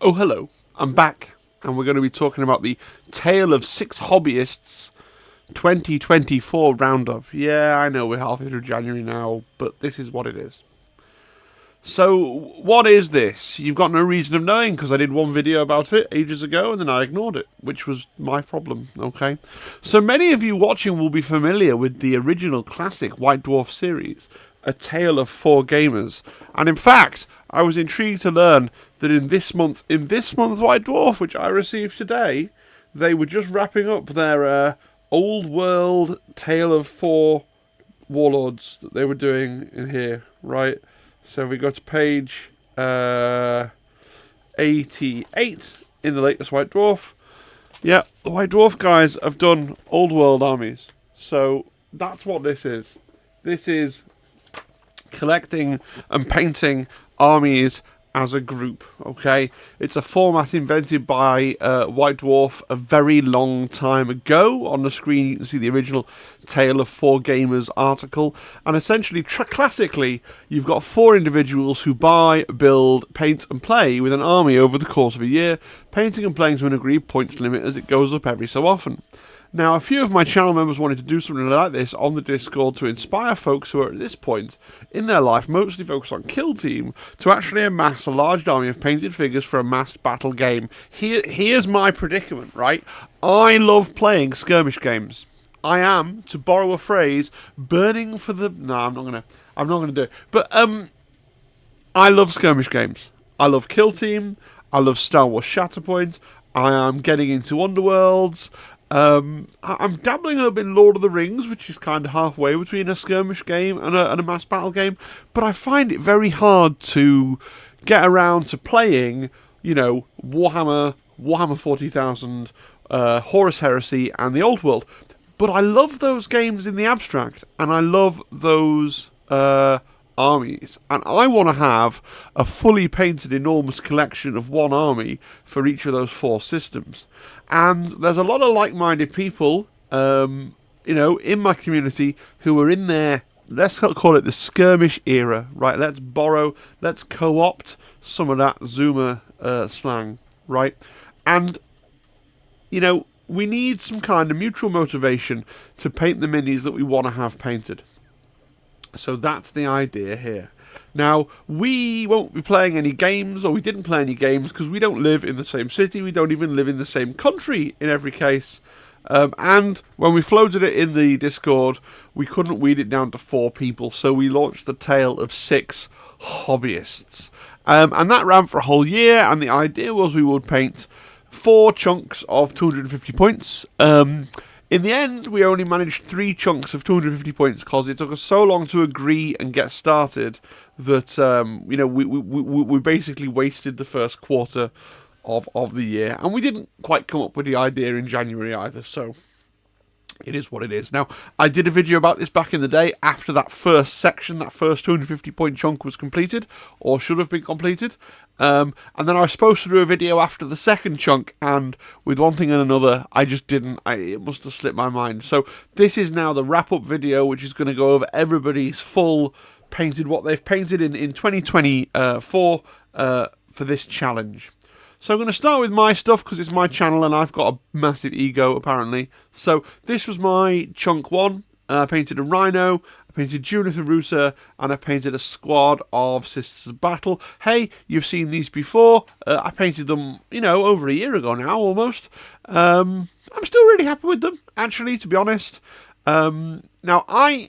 Oh, hello. I'm back, and we're going to be talking about the Tale of Six Hobbyists 2024 roundup. Yeah, I know we're halfway through January now, but this is what it is. So, what is this? You've got no reason of knowing, because I did one video about it ages ago, and then I ignored it, which was my problem, okay? So many of you watching will be familiar with the original classic White Dwarf series, A Tale of Four Gamers. And in fact, I was intrigued to learn that in this month's White Dwarf, which I received today, they were just wrapping up their old world Tale of Four Warlords that they were doing in here, right? So we go to page 88 in the latest White Dwarf. Yeah, the White Dwarf guys have done old world armies. So that's what this is. This is collecting and painting armies as a group, okay? It's a format invented by White Dwarf a very long time ago. On the screen you can see the original Tale of Four Gamers article, and essentially, classically, you've got four individuals who buy, build, paint and play with an army over the course of a year, painting and playing to an agreed points limit as it goes up every so often. Now, a few of my channel members wanted to do something like this on the Discord to inspire folks who are at this point in their life mostly focused on Kill Team to actually amass a large army of painted figures for a massed battle game. Here's my predicament, right? I love playing skirmish games. I am, to borrow a phrase, burning for the... No, I'm not gonna do it. But I love skirmish games. I love Kill Team. I love Star Wars Shatterpoint. I am getting into Underworlds. I'm dabbling a little bit in Lord of the Rings, which is kind of halfway between a skirmish game and a mass battle game, but I find it very hard to get around to playing, you know, Warhammer 40,000, Horus Heresy, and the Old World. But I love those games in the abstract, and I love those armies, and I want to have a fully painted enormous collection of one army for each of those four systems. And there's a lot of like-minded people, you know, in my community who are in there, let's call it the skirmish era, right? Let's co-opt some of that Zoomer slang, right? And, you know, we need some kind of mutual motivation to paint the minis that we want to have painted. So that's the idea here. Now, we won't be playing any games, or we didn't play any games, because we don't live in the same city, we don't even live in the same country in every case. And when we floated it in the Discord, we couldn't weed it down to 4 people, so we launched the Tale of Six Hobbyists. And that ran for a whole year, and the idea was we would paint 4 chunks of 250 points. In the end, we only managed 3 chunks of 250 points because it took us so long to agree and get started that you know, we basically wasted the first quarter of the year, and we didn't quite come up with the idea in January either. So it is what it is. Now, I did a video about this back in the day after that first section, that first 250 point chunk was completed, or should have been completed. And then I was supposed to do a video after the second chunk, and with one thing and another, I just didn't. It must have slipped my mind. So this is now the wrap-up video, which is going to go over everybody's full painted, what they've painted in 2024 for this challenge. So I'm going to start with my stuff because it's my channel and I've got a massive ego, apparently. So this was my chunk 1. I painted a Rhino, I painted Junith Arusa, and I painted a squad of Sisters of Battle. Hey, you've seen these before. I painted them, you know, over a year ago now, almost. I'm still really happy with them, actually, to be honest. Now, I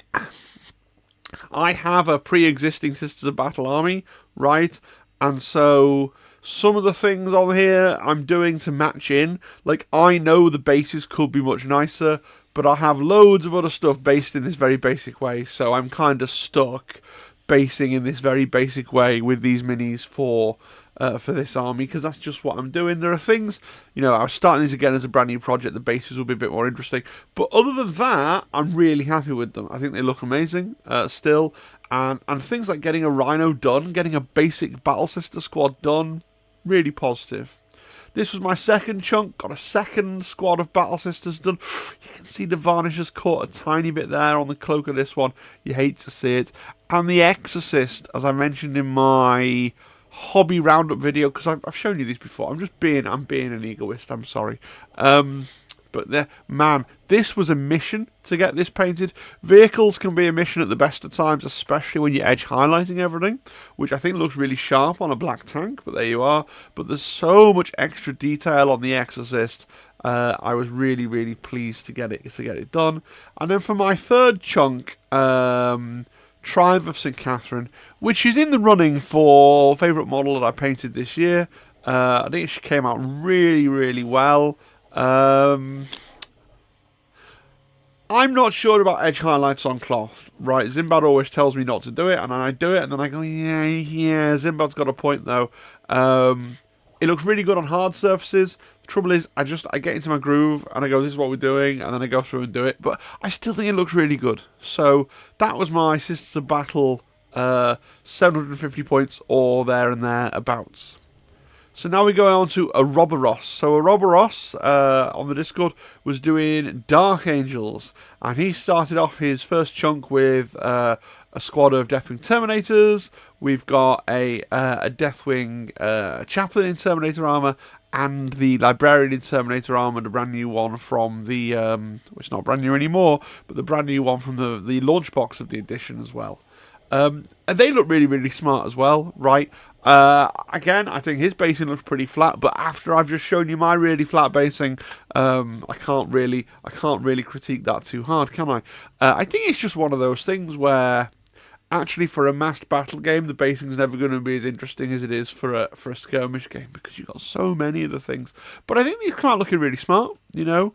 have a pre-existing Sisters of Battle army, right? And so some of the things on here I'm doing to match in. Like, I know the bases could be much nicer, but I have loads of other stuff based in this very basic way, so I'm kind of stuck basing in this very basic way with these minis for this army, because that's just what I'm doing. There are things, you know, I was starting these again as a brand new project, the bases will be a bit more interesting, but other than that, I'm really happy with them. I think they look amazing still, and things like getting a Rhino done, getting a basic Battle Sister squad done, really positive. This was my second chunk, got a second squad of Battle Sisters done. You can see the varnish has caught a tiny bit there on the cloak of this one. You hate to see it. And the Exorcist, as I mentioned in my hobby roundup video, because I've shown you these before. I'm being an egoist. I'm sorry. But man, this was a mission to get this painted. Vehicles can be a mission at the best of times, especially when you're edge highlighting everything, which I think looks really sharp on a black tank, but there you are. But there's so much extra detail on the Exorcist. I was really, really pleased to get it done. And then for my third chunk, Triumph of St. Catherine, which is in the running for favourite model that I painted this year. I think she came out really, really well. I'm not sure about edge highlights on cloth, right? Zimbad always tells me not to do it, and then I do it, and then I go, yeah, Zimbad's got a point, though. It looks really good on hard surfaces. The trouble is, I get into my groove, and I go, this is what we're doing, and then I go through and do it, but I still think it looks really good. So, that was my Sisters of Battle 750 points, or there and thereabouts. So now we go on to a Roboros. So a Roboros on the Discord was doing Dark Angels, and he started off his first chunk with a squad of Deathwing Terminators. We've got a Deathwing Chaplain in Terminator armor, and the Librarian in Terminator armor, the brand new one from the it's not brand new anymore, but the brand new one from the launch box of the edition as well. And they look really, really smart as well, right? Again, I think his basing looks pretty flat, but after I've just shown you my really flat basing, I can't really critique that too hard, can I? I think it's just one of those things where, actually, for a massed battle game, the basing's never going to be as interesting as it is for a skirmish game, because you've got so many of the things. But I think these come out looking really smart, you know.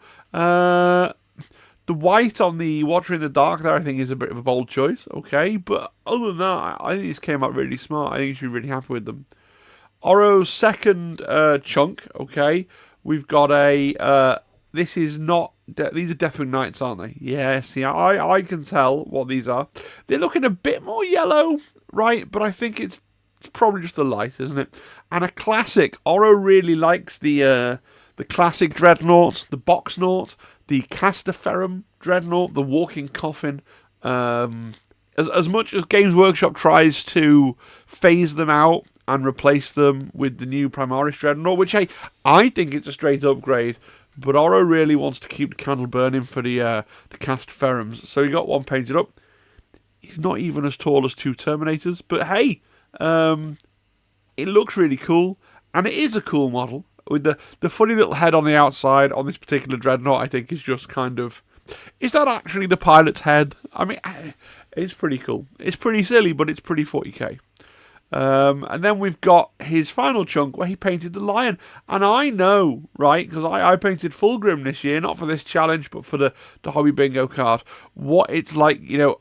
The white on the Watcher in the Dark there, I think, is a bit of a bold choice, okay? But other than that, I think these came out really smart. I think you should be really happy with them. Oro's second chunk, okay? We've got a... these are Deathwing Knights, aren't they? Yeah, see, I can tell what these are. They're looking a bit more yellow, right? But I think it's probably just the light, isn't it? And a classic. Oro really likes the classic Dreadnought, the Boxnaught, the Castaferrum Dreadnought, the Walking Coffin. As much as Games Workshop tries to phase them out and replace them with the new Primaris Dreadnought, which I think it's a straight upgrade, but Oro really wants to keep the candle burning for the Castaferrums. So he got one painted up. He's not even as tall as two Terminators, but hey, it looks really cool, and it is a cool model. With the funny little head on the outside on this particular Dreadnought, I think is just kind of... Is that actually the pilot's head? I mean, it's pretty cool. It's pretty silly, but it's pretty 40k. And then we've got his final chunk where he painted the lion. And I know, right, because I painted Fulgrim this year, not for this challenge, but for the Hobby Bingo card, what it's like, you know.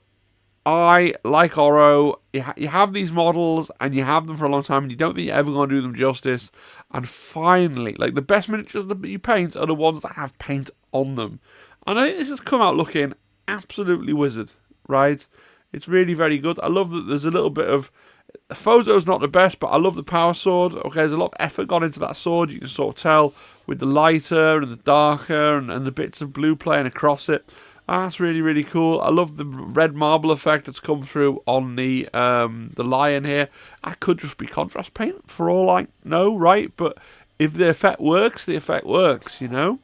I like Oro. You have these models and you have them for a long time and you don't think you're ever going to do them justice. And finally, like, the best miniatures that you paint are the ones that have paint on them. And I think this has come out looking absolutely wizard, right? It's really very good. I love that there's a little bit of... The photo's not the best, but I love the power sword. Okay, there's a lot of effort gone into that sword. You can sort of tell with the lighter and the darker and the bits of blue playing across it. That's really, really cool. I love the red marble effect that's come through on the lion here. That could just be contrast paint for all I know, right? But if the effect works, you know.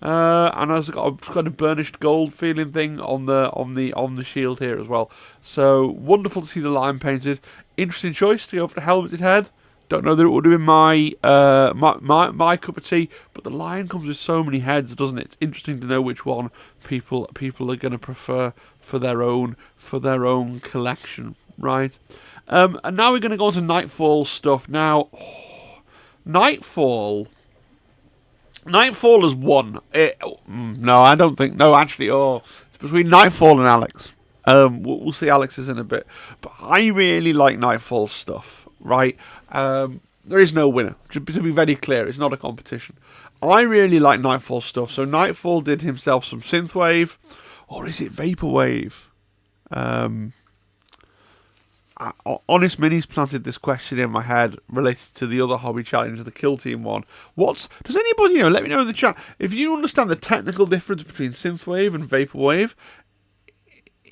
And I've got a kind of burnished gold feeling thing on the shield here as well. So wonderful to see the lion painted. Interesting choice to go for the helmeted head. Don't know that it would have been my cup of tea, but the lion comes with so many heads, doesn't it? It's interesting to know which one people are going to prefer for their own collection, right? And now we're going to go on to Nightfall stuff. Now, Nightfall has won. No, I don't think. No, actually, it's between Nightfall and Alex. We'll see Alex's in a bit, but I really like Nightfall stuff. Right, there is no winner. To be very clear, it's not a competition. I really like Nightfall stuff. So Nightfall did himself some synthwave, or is it vaporwave? Honest Minis planted this question in my head related to the other hobby challenge, the Kill Team one. Does anybody know? Let me know in the chat if you understand the technical difference between synthwave and vaporwave.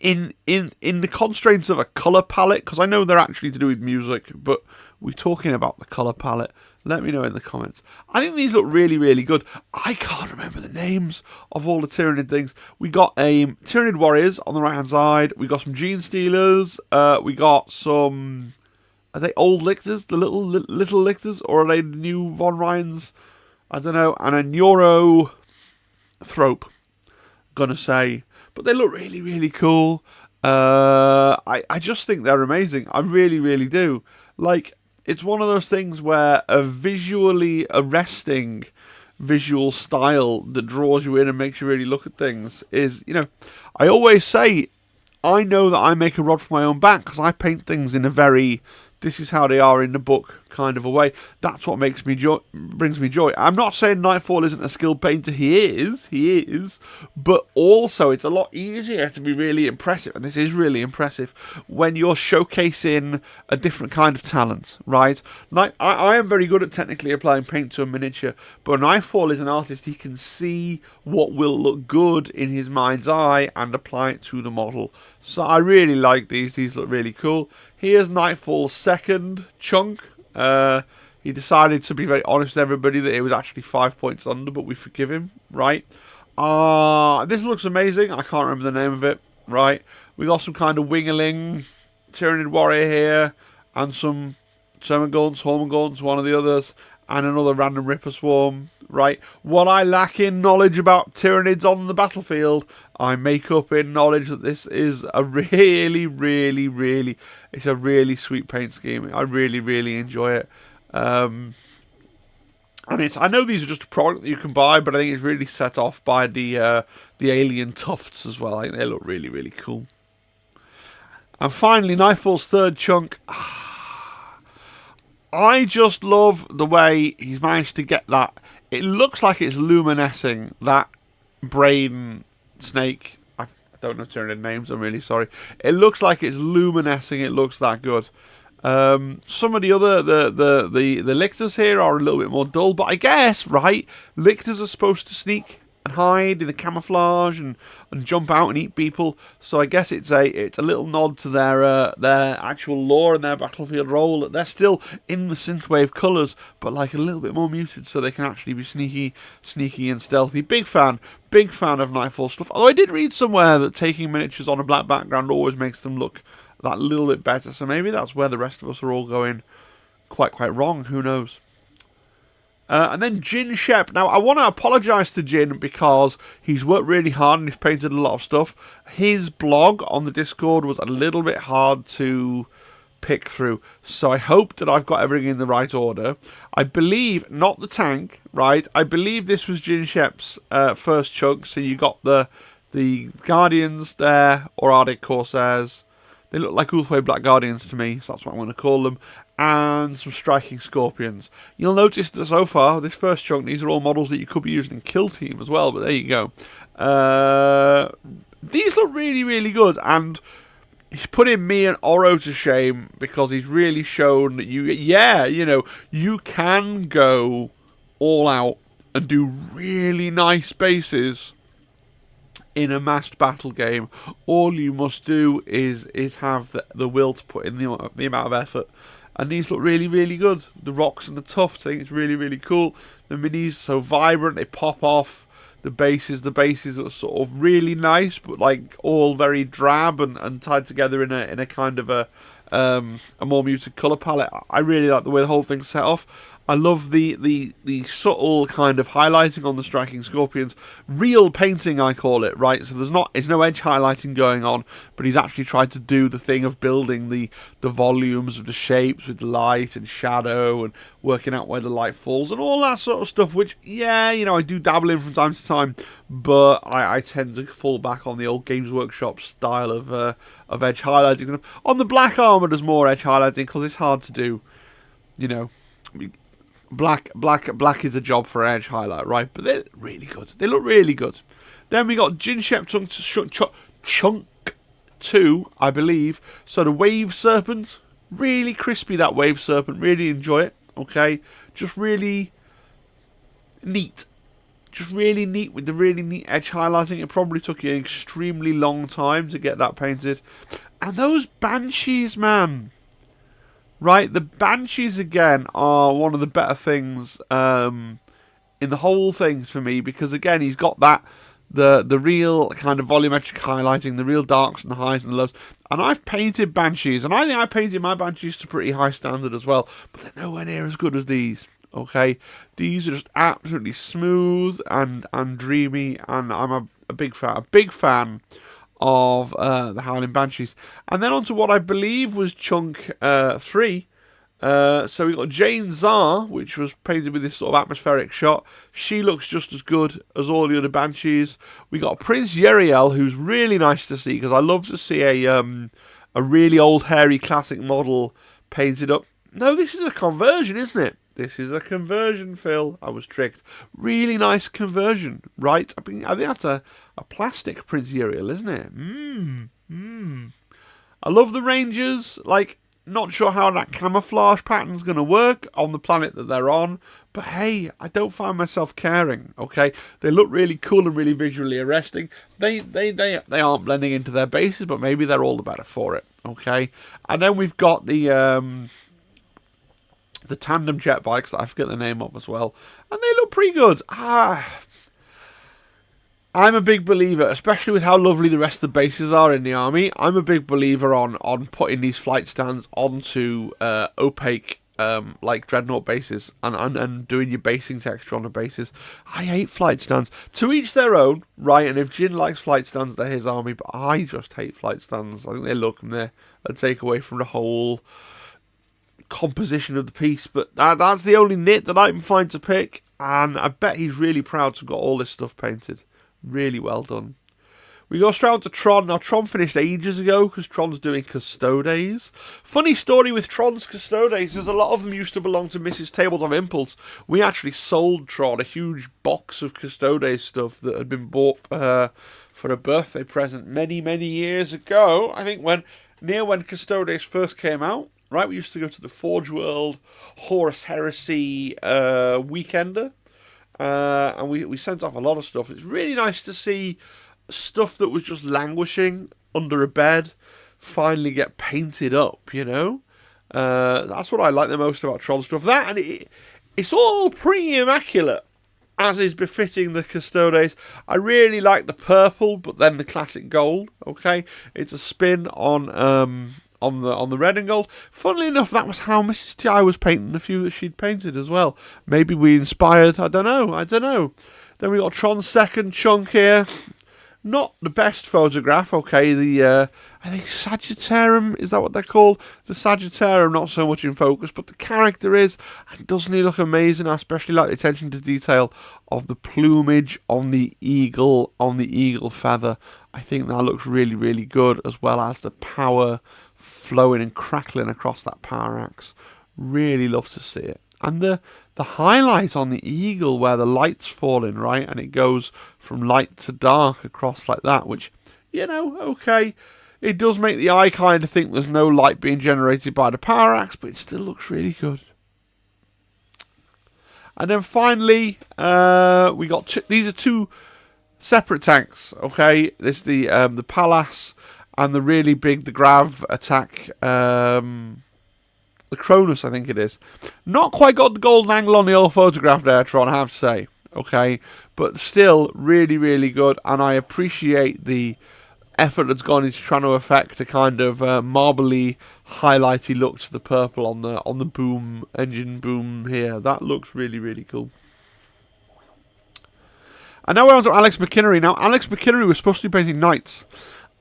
In the constraints of a colour palette, because I know they're actually to do with music, but We're talking about the colour palette. Let me know in the comments. I think these look really, really good. I can't remember the names of all the Tyranid things. We got Tyranid Warriors on the right-hand side. We got some Gene Stealers. We got some... Are they old Lictors? The little Lictors? Or are they the new Von Ryans? I don't know. And a Neuro Thrope. Gonna say. But they look really, really cool. I just think they're amazing. I really, really do. Like, it's one of those things where a visually arresting visual style that draws you in and makes you really look at things is, you know, I always say, I know that I make a rod for my own back because I paint things in a very, this is how they are in the book kind of a way. That's what makes me brings me joy. I'm not saying Nightfall isn't a skilled painter. He is, but also it's a lot easier to be really impressive, and this is really impressive when you're showcasing a different kind of talent, right? Like I am very good at technically applying paint to a miniature, but Nightfall is an artist. He can see what will look good in his mind's eye and apply it to the model. So I really like these. These look really cool. Here's Nightfall's second chunk. He decided to be very honest with everybody that it was actually 5 points under, but we forgive him, right? This looks amazing. I can't remember the name of it, right? We got some kind of Wingerling Tyranid Warrior here, and some Termagants, Hormagants, one of the others, and another random Ripper Swarm, right? What I lack in knowledge about Tyranids on the battlefield, I make up in knowledge that this is a really, really, really, it's a really sweet paint scheme. I really, really enjoy it. And I know these are just a product that you can buy, but I think it's really set off by the alien tufts as well. I think they look really, really cool. And finally, Nightfall's third chunk. I just love the way he's managed to get that. It looks like it's luminescing, that brain snake. I don't know Tyranid names, I'm really sorry. It looks like it's luminescing, it looks that good. Some of the other, the Lictors here are a little bit more dull, but I guess, right, Lictors are supposed to sneak and hide in the camouflage and jump out and eat people. So I guess it's a little nod to their actual lore and their battlefield role, that they're still in the synthwave colours, but like a little bit more muted, so they can actually be sneaky and stealthy. Big fan of Nightfall stuff. Although I did read somewhere that taking miniatures on a black background always makes them look that little bit better. So maybe that's where the rest of us are all going quite wrong. Who knows? And then Jin Shep. Now, I want to apologise to Jin because he's worked really hard and he's painted a lot of stuff. His blog on the Discord was a little bit hard to pick through. So I hope that I've got everything in the right order. I believe, not the tank, right? I believe this was Jin Shep's first chunk. So you got the Guardians there, or are they Corsairs? They look like Ulthway Black Guardians to me, so that's what I'm going to call them. And some Striking Scorpions. You'll notice that so far, this first chunk, these are all models that you could be using in Kill Team as well, but there you go. These look really, really good, and he's putting me and Oro to shame because he's really shown that you can go all out and do really nice bases in a massed battle game. All you must do is have the will to put in the amount of effort. And these look really, really good. The rocks and the tufts, I think it's really, really cool. The minis so vibrant, they pop off. The bases are sort of really nice, but like all very drab and tied together in a kind of a more muted colour palette. I really like the way the whole thing's set off. I love the subtle kind of highlighting on the Striking Scorpions. Real painting, I call it, right? So there's no edge highlighting going on, but he's actually tried to do the thing of building the volumes of the shapes with light and shadow and working out where the light falls and all that sort of stuff, which, yeah, I do dabble in from time to time, but I tend to fall back on the old Games Workshop style of edge highlighting. On the Black Armour, there's more edge highlighting because it's hard to do, Black is a job for edge highlight, right? But they're really good. They look really good. Then we got Jin Shep Chunk 2, I believe. So the Wave Serpent. Really crispy, that Wave Serpent. Really enjoy it. Okay? Just really neat. Just really neat with the really neat edge highlighting. It probably took you an extremely long time to get that painted. And those Banshees, man. right? The Banshees, again, are one of the better things in the whole thing for me, because, again, he's got that, the real kind of volumetric highlighting, the real darks and the highs and the lows. And I've painted Banshees, and I think I painted my Banshees to pretty high standard as well, but they're nowhere near as good as these. Okay, these are just absolutely smooth and dreamy, and I'm a big fan of the Howling Banshees. And then on to what I believe was chunk 3. So we got Jane Czar, which was painted with this sort of atmospheric shot. She looks just as good as all the other Banshees. We got Prince Yeriel, who's really nice to see, because I love to see a really old hairy classic model painted up. No, this is a conversion, isn't it? This is a conversion, Phil. I was tricked. Really nice conversion, right? I think that's a plastic Prince Yeriel, isn't it? I love the Rangers. Like, not sure how that camouflage pattern's going to work on the planet that they're on. But hey, I don't find myself caring, okay? They look really cool and really visually arresting. They aren't blending into their bases, but maybe they're all the better for it, okay? And then we've got the tandem jet bikes that I forget the name of as well, and they look pretty good. I'm a big believer, especially with how lovely the rest of the bases are in the army. I'm a big believer on putting these flight stands onto opaque like Dreadnought bases and doing your basing texture on the bases. I hate flight stands. To each their own, right? And if Jin likes flight stands, they're his army, but I just hate flight stands. I think they look and they take away from the whole composition of the piece, but that's the only nit that I'm fine to pick, and I bet he's really proud to have got all this stuff painted. Really well done. We go straight on to Tron. Now, Tron finished ages ago because Tron's doing Custodes. Funny story with Tron's Custodes is a lot of them used to belong to Mrs. Tabletop Impulse. We actually sold Tron a huge box of Custodes stuff that had been bought for her for a birthday present many, many years ago. I think when Custodes first came out. Right, we used to go to the Forge World Horus Heresy weekender, and we sent off a lot of stuff. It's really nice to see stuff that was just languishing under a bed finally get painted up, you know? That's what I like the most about Tron stuff. That, and it's all pretty immaculate, as is befitting the Custodes. I really like the purple, but then the classic gold, okay? It's a spin on the red and gold. Funnily enough, that was how Mrs. T.I. was painting a few that she'd painted as well. Maybe we inspired, I don't know. Then we got Tron's second chunk here. Not the best photograph, okay. I think Sagittarium, is that what they're called? The Sagittarium, not so much in focus, but the character is. And doesn't he look amazing? I especially like the attention to detail of the plumage on the eagle feather. I think that looks really, really good, as well as the power flowing and crackling across that power axe. Really love to see it. And the highlight on the eagle where the light's falling, right, and it goes from light to dark across like that, which, you know, okay, it does make the eye kind of think there's no light being generated by the power axe, but it still looks really good. And then finally, we got these are two separate tanks, okay. This is the Pallas and the really big, the Grav attack, the Cronus, I think it is. Not quite got the golden angle on the old photograph there, Tron, I have to say. Okay, but still really, really good, and I appreciate the effort that's gone into trying to affect a kind of marbly, highlighty look to the purple on the boom, engine boom here. That looks really, really cool. And now we're on to Alex McInnery. Now, Alex McInnery was supposed to be painting knights.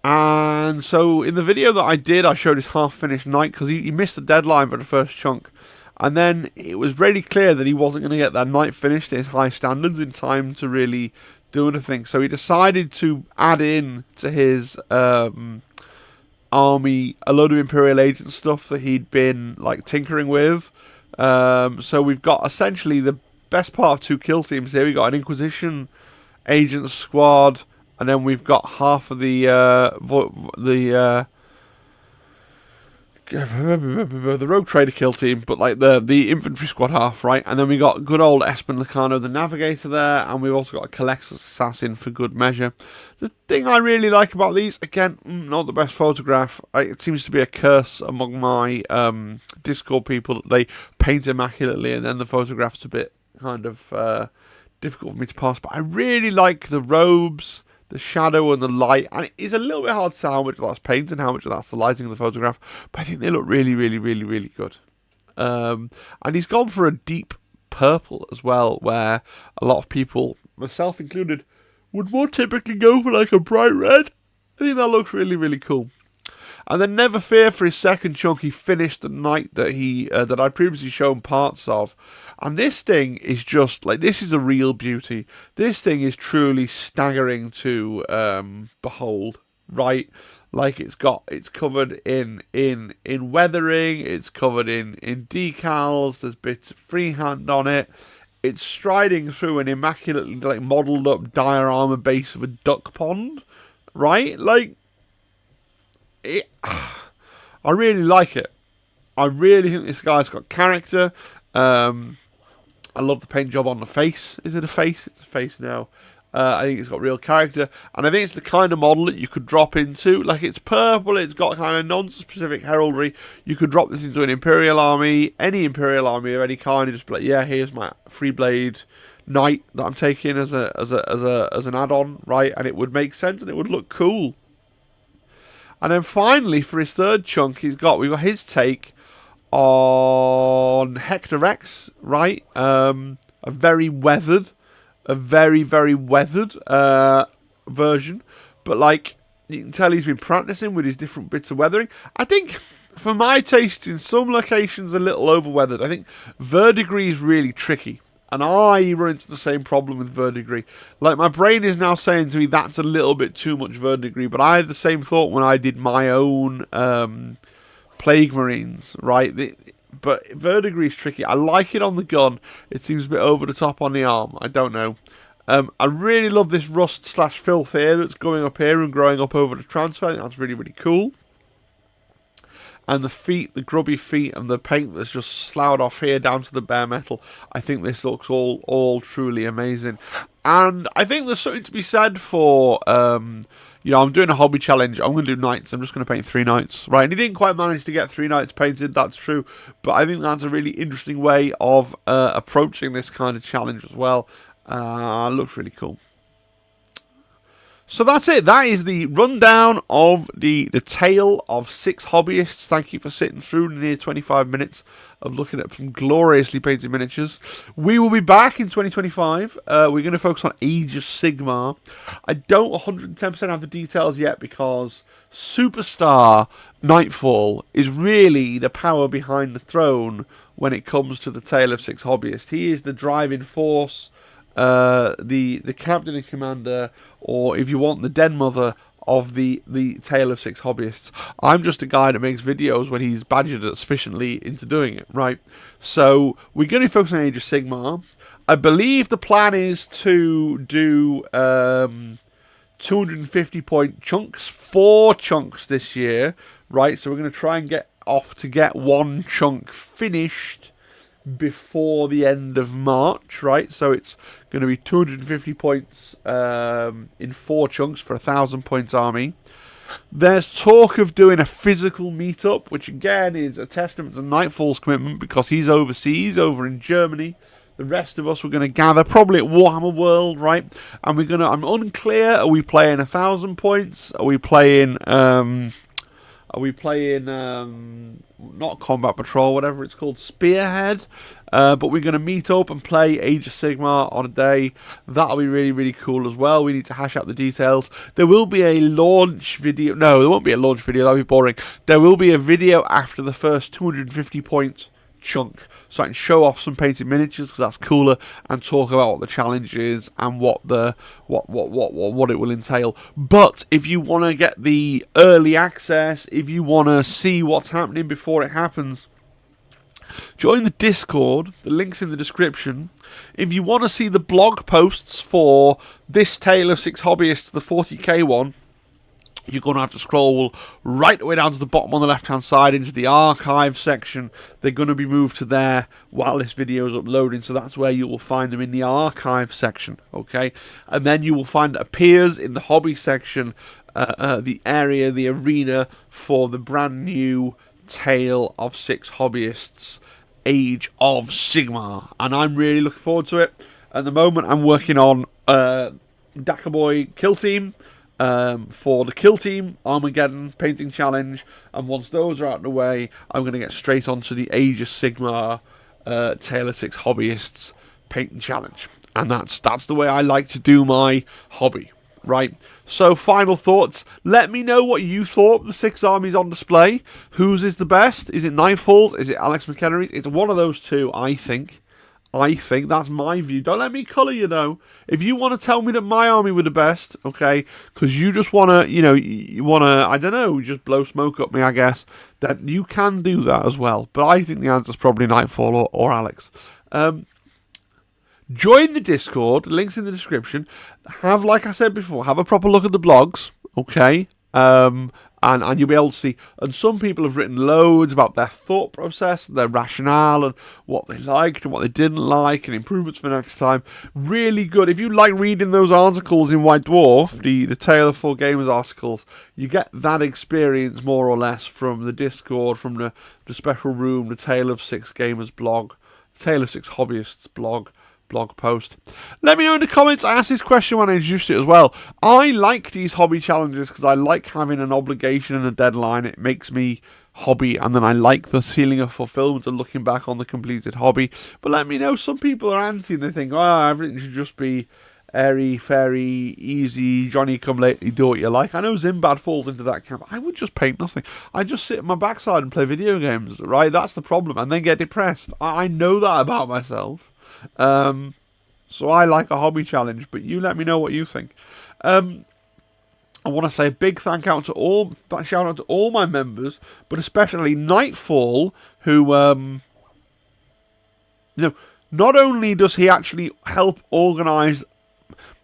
And so in the video that I did, I showed his half-finished knight because he missed the deadline for the first chunk. And then it was very clear that he wasn't going to get that knight finished at his high standards in time to really do anything. So he decided to add in to his army a load of Imperial Agent stuff that he'd been like tinkering with. So we've got essentially the best part of two kill teams here. We've got an Inquisition Agent squad, and then we've got half of the the Rogue Trader kill team, but like the infantry squad half, right? And then we got good old Espen Lacano, the navigator there, and we've also got a Collector's Assassin for good measure. The thing I really like about these, again, not the best photograph. It seems to be a curse among my Discord people that they paint immaculately, and then the photograph's a bit kind of difficult for me to pass. But I really like the robes, the shadow and the light, and it is a little bit hard to tell how much of that's paint and how much of that's the lighting of the photograph, but I think they look really, really, really, really good. And he's gone for a deep purple as well, where a lot of people, myself included, would more typically go for like a bright red. I think that looks really, really cool. And then never fear, for his second chunk, he finished the knight that that I'd previously shown parts of. And this thing is just, like, this is a real beauty. This thing is truly staggering to behold, right? Like, it's covered in weathering, it's covered in decals, there's bits of freehand on it. It's striding through an immaculately, like, modelled up diorama base of a duck pond, right? Like, I really like it. I really think this guy's got character. I love the paint job on the face. Is it a face? It's a face now. I think it's got real character. And I think it's the kind of model that you could drop into. Like, it's purple. It's got kind of non-specific heraldry. You could drop this into an Imperial army. Any Imperial army of any kind. And just be like, yeah, here's my free blade knight that I'm taking as an add-on, right? And it would make sense and it would look cool. And then finally, for his third chunk, we've got his take on Hector Rex, right? A very weathered, very weathered version. But, like, you can tell he's been practicing with his different bits of weathering. I think, for my taste, in some locations, a little over-weathered. I think verdigris is really tricky. And I run into the same problem with verdigris. Like, my brain is now saying to me that's a little bit too much verdigris. But I had the same thought when I did my own Plague Marines, right? But verdigris is tricky. I like it on the gun. It seems a bit over the top on the arm. I don't know. I really love this rust/filth here that's going up here and growing up over the transfer. I think that's really, really cool. And the feet, the grubby feet, and the paint that's just sloughed off here down to the bare metal. I think this looks all truly amazing. And I think there's something to be said for, you know, I'm doing a hobby challenge. I'm going to do knights. I'm just going to paint 3 knights, right? And he didn't quite manage to get 3 knights painted, that's true. But I think that's a really interesting way of approaching this kind of challenge as well. Looks really cool. So that's it. That is the rundown of the tale of 6 hobbyists. Thank you for sitting through near 25 minutes of looking at some gloriously painted miniatures. We will be back in 2025. We're going to focus on Age of Sigmar. I don't 110% have the details yet because Superstar Nightfall is really the power behind the throne when it comes to the tale of 6 hobbyists. He is the driving force. The captain and commander, or if you want, the den mother of the tale of 6 hobbyists. I'm just a guy that makes videos when he's badgered sufficiently into doing it, right? So we're going to focus on Age of Sigmar. I believe the plan is to do 250 point chunks, 4 chunks this year, right? So we're going to try and get 1 chunk finished before the end of March, right? So it's going to be 250 points in 4 chunks for 1,000 points army. There's talk of doing a physical meetup, which again is a testament to Nightfall's commitment because he's overseas, over in Germany. The rest of us, we're going to gather probably at Warhammer World, right? And we're going to, I'm unclear, are we playing 1,000 points? Are we playing not Combat Patrol, whatever it's called, Spearhead? But we're going to meet up and play Age of Sigmar on a day. That'll be really, really cool as well. We need to hash out the details. There will be a launch video. No, there won't be a launch video. That'll be boring. There will be a video after the first 250 points chunk, so I can show off some painted miniatures because that's cooler, and talk about what the challenge is and what it will entail. But if you want to get the early access, if you want to see what's happening before it happens, join the Discord. The link's in the description. If you want to see the blog posts for this Tale of 6 Hobbyists, the 40k one, you're going to have to scroll right the way down to the bottom on the left hand side into the archive section. They're going to be moved to there while this video is uploading, so that's where you will find them, in the archive section, okay? And then you will find it appears in the hobby section, the area, the arena for the brand new Tale of Six Hobbyists Age of Sigmar, and I'm really looking forward to it. At the moment I'm working on Dakaboy Kill Team, for the Kill Team Armageddon painting challenge, and once those are out of the way, I'm going to get straight onto the Age of Sigmar Tale of Six Hobbyists painting challenge, and that's the way I like to do my hobby, right? So final thoughts, let me know what you thought of the 6 armies on display. Whose is the best? Is it Nightfall's? Is it Alex McHenry's? It's one of those two, I think. That's my view. Don't let me colour you, though. If you want to tell me that my army were the best, okay, because you just want to, you want to, I don't know, just blow smoke up me, I guess, then you can do that as well. But I think the answer's probably Nightfall or Alex. Join the Discord, links in the description. Have, like I said before, have a proper look at the blogs, okay? And you'll be able to see, and some people have written loads about their thought process, their rationale, and what they liked and what they didn't like, and improvements for next time. Really good. If you like reading those articles in White Dwarf, the Tale of 4 Gamers articles, you get that experience more or less from the Discord, from the special room, the Tale of 6 Gamers blog, Tale of 6 Hobbyists blog post. Let me know in the comments. I asked this question when I introduced it as well. I like these hobby challenges because I like having an obligation and a deadline. It makes me hobby, and then I like the feeling of fulfillment and looking back on the completed hobby. But let me know, some people are anti and they think, oh, everything should just be airy, fairy, easy, Johnny come lately, do what you like. I know Zimbad falls into that camp. I would just paint nothing. I just sit on my backside and play video games, right? That's the problem, and then get depressed. I know that about myself. So I like a hobby challenge, but you let me know what you think. I want to say a big shout out to all my members, but especially Nightfall, who not only does he actually help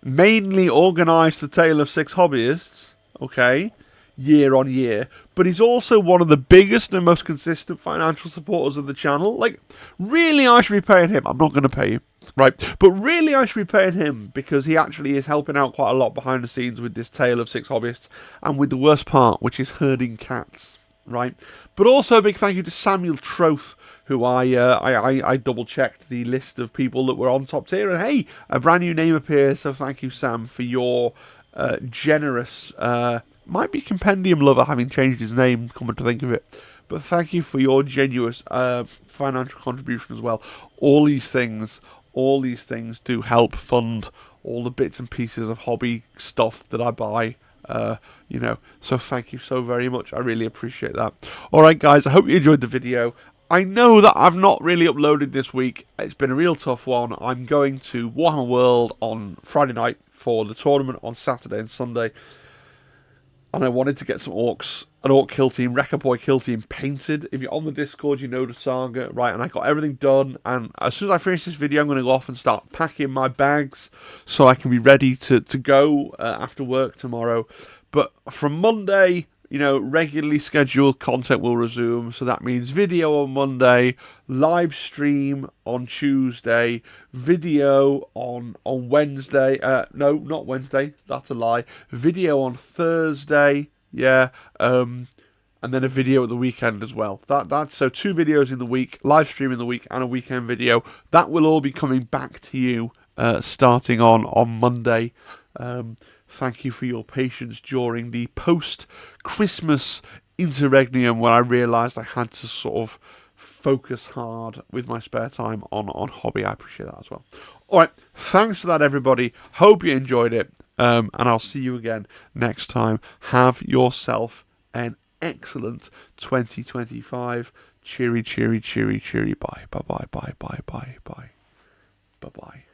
mainly organise the Tale of 6 Hobbyists, okay, year on year, but he's also one of the biggest and most consistent financial supporters of the channel. Like, really, I should be paying him. I'm not going to pay you, right? But really, I should be paying him because he actually is helping out quite a lot behind the scenes with this Tale of 6 Hobbyists, and with the worst part, which is herding cats, right? But also a big thank you to Samuel Troth, who I double-checked the list of people that were on top tier, and hey, a brand new name appears, so thank you, Sam, for your generous... might be Compendium Lover, having changed his name, coming to think of it. But thank you for your generous financial contribution as well. All these things do help fund all the bits and pieces of hobby stuff that I buy. So thank you so very much. I really appreciate that. Alright guys, I hope you enjoyed the video. I know that I've not really uploaded this week. It's been a real tough one. I'm going to Warhammer World on Friday night for the tournament on Saturday and Sunday. And I wanted to get some orcs, an orc kill team, Wrecker Boy kill team painted. If you're on the Discord, you know the saga, right? And I got everything done. And as soon as I finish this video, I'm going to go off and start packing my bags so I can be ready to go after work tomorrow. But from Monday, regularly scheduled content will resume. So that means video on Monday, live stream on Tuesday, video on Wednesday. No, not Wednesday. That's a lie. Video on Thursday. Yeah. And then a video at the weekend as well. That's so 2 videos in the week, live stream in the week, and a weekend video. That will all be coming back to you starting on Monday. Thank you for your patience during the post-Christmas interregnum when I realised I had to sort of focus hard with my spare time on hobby. I appreciate that as well. Alright, thanks for that everybody. Hope you enjoyed it. And I'll see you again next time. Have yourself an excellent 2025. Cheery, cheery, cheery, cheery. Bye. Bye-bye, bye, bye, bye, bye. Bye-bye.